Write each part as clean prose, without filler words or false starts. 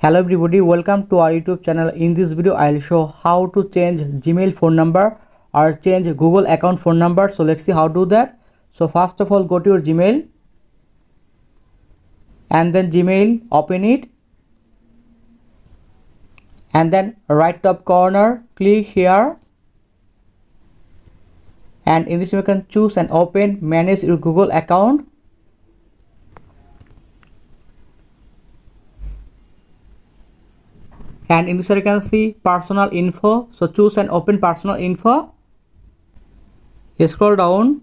Hello everybody, welcome to our YouTube channel. In this video I'll show how to change Gmail phone number or change Google account phone number. So let's see how to do that. So first of all, go to your Gmail and then Gmail, open it, and then right top corner click here, and in this you can choose and open manage your Google account. And in this you can see personal info, so choose and open personal info. Scroll down,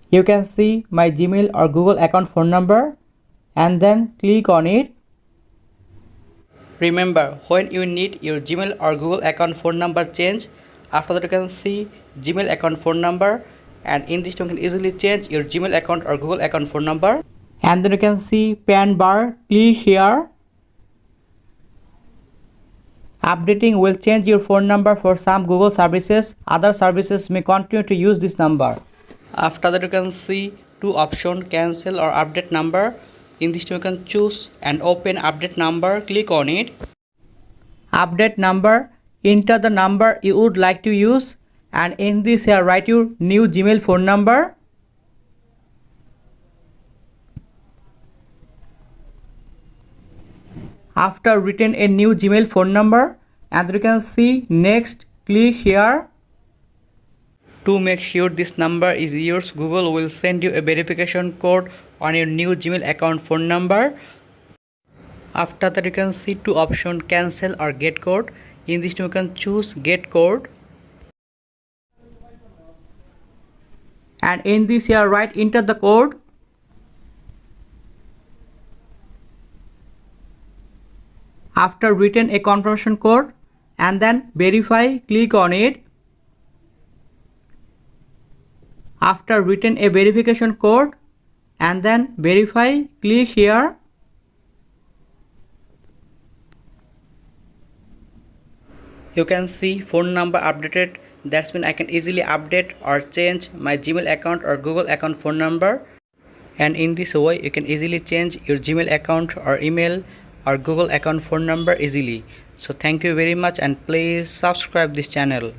you can see my Gmail or Google account phone number, and then click on it. Remember, when you need your Gmail or Google account phone number change, after that you can see Gmail account phone number, and in this you can easily change your Gmail account or Google account phone number. And then you can see pan bar, click here. Updating will change your phone number for some Google services. Other services may continue to use this number. After that you can see two options, cancel or update number. In this you can choose and open update number, click on it. Update number, enter the number you would like to use, and in this here write your new Gmail phone number. After written a new Gmail phone number, and you can see next, click here. To make sure this number is yours, Google will send you a verification code on your new Gmail account phone number. After that you can see two options, cancel or get code. In this you can choose get code, and in this here write enter the code. After written a confirmation code and then verify, click on it. After written a verification code and then verify, click here. You can see phone number updated. That's mean I can easily update or change my Gmail account or Google account phone number. And in this way you can easily change your Gmail account or email or Google account phone number easily. So thank you very much, and please subscribe this channel.